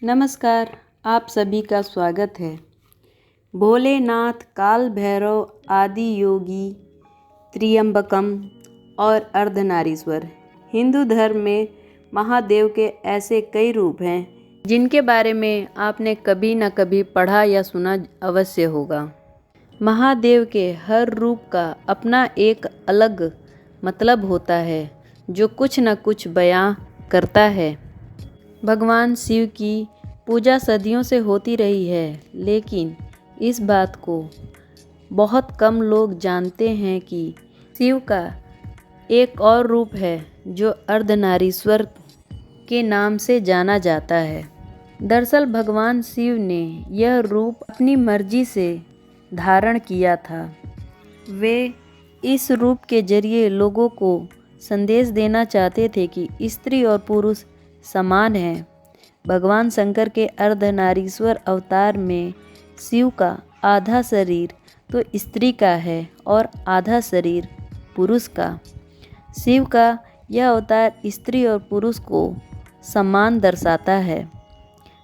नमस्कार, आप सभी का स्वागत है। भोलेनाथ, काल भैरव, आदि योगी, त्र्यंबकम और अर्धनारीश्वर हिंदू धर्म में महादेव के ऐसे कई रूप हैं जिनके बारे में आपने कभी न कभी पढ़ा या सुना अवश्य होगा। महादेव के हर रूप का अपना एक अलग मतलब होता है जो कुछ न कुछ बयां करता है। भगवान शिव की पूजा सदियों से होती रही है, लेकिन इस बात को बहुत कम लोग जानते हैं कि शिव का एक और रूप है जो अर्धनारीश्वर के नाम से जाना जाता है। दरअसल भगवान शिव ने यह रूप अपनी मर्जी से धारण किया था। वे इस रूप के जरिए लोगों को संदेश देना चाहते थे कि स्त्री और पुरुष समान हैं। भगवान शंकर के अर्धनारीश्वर अवतार में शिव का आधा शरीर तो स्त्री का है और आधा शरीर पुरुष का। शिव का यह अवतार स्त्री और पुरुष को समान दर्शाता है।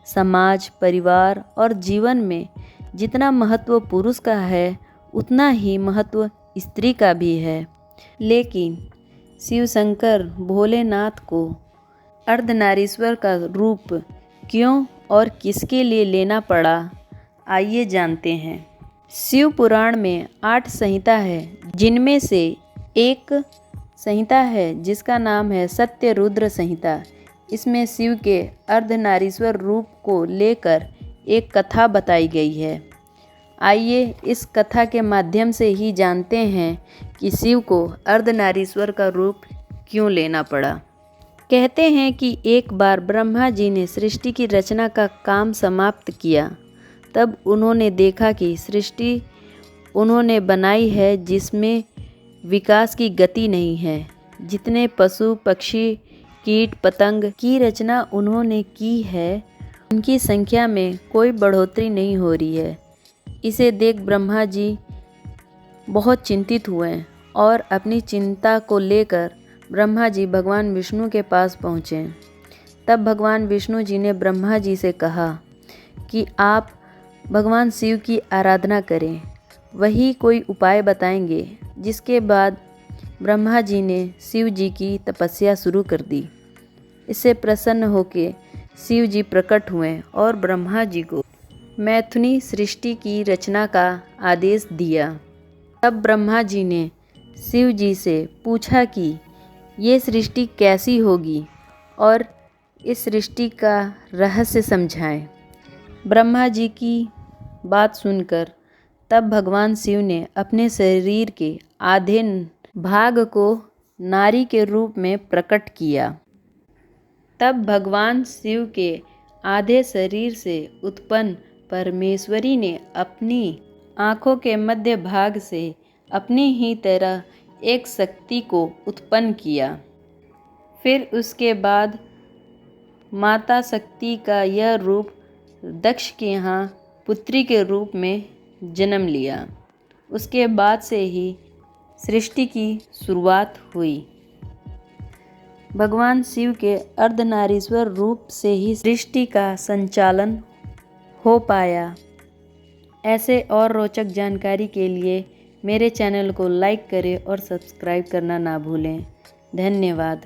समाज, परिवार और जीवन में जितना महत्व पुरुष का है, उतना ही महत्व स्त्री का भी है। लेकिन शिव शंकर भोलेनाथ को अर्धनारीश्वर का रूप क्यों और किसके लिए लेना पड़ा, आइए जानते हैं। शिव पुराण में 8 संहिता है, जिनमें से एक संहिता है जिसका नाम है सत्य रुद्र संहिता। इसमें शिव के अर्धनारीश्वर रूप को लेकर एक कथा बताई गई है। आइए इस कथा के माध्यम से ही जानते हैं कि शिव को अर्धनारीश्वर का रूप क्यों लेना पड़ा। कहते हैं कि एक बार ब्रह्मा जी ने सृष्टि की रचना का काम समाप्त किया। तब उन्होंने देखा कि सृष्टि उन्होंने बनाई है जिसमें विकास की गति नहीं है। जितने पशु, पक्षी, कीट, पतंग की रचना उन्होंने की है, उनकी संख्या में कोई बढ़ोतरी नहीं हो रही है। इसे देख ब्रह्मा जी बहुत चिंतित हुए और अपनी चिंता को लेकर ब्रह्मा जी भगवान विष्णु के पास पहुँचे। तब भगवान विष्णु जी ने ब्रह्मा जी से कहा कि आप भगवान शिव की आराधना करें, वही कोई उपाय बताएंगे। जिसके बाद ब्रह्मा जी ने शिव जी की तपस्या शुरू कर दी। इससे प्रसन्न होकर शिव जी प्रकट हुए और ब्रह्मा जी को मैथुनी सृष्टि की रचना का आदेश दिया। तब ब्रह्मा जी ने शिव जी से पूछा कि ये सृष्टि कैसी होगी और इस सृष्टि का रहस्य समझाएं। ब्रह्मा जी की बात सुनकर तब भगवान शिव ने अपने शरीर के आधे भाग को नारी के रूप में प्रकट किया। तब भगवान शिव के आधे शरीर से उत्पन्न परमेश्वरी ने अपनी आँखों के मध्य भाग से अपनी ही तरह एक शक्ति को उत्पन्न किया। फिर उसके बाद माता शक्ति का यह रूप दक्ष के यहाँ पुत्री के रूप में जन्म लिया। उसके बाद से ही सृष्टि की शुरुआत हुई। भगवान शिव के अर्धनारीश्वर रूप से ही सृष्टि का संचालन हो पाया। ऐसे और रोचक जानकारी के लिए मेरे चैनल को लाइक करें और सब्सक्राइब करना ना भूलें। धन्यवाद।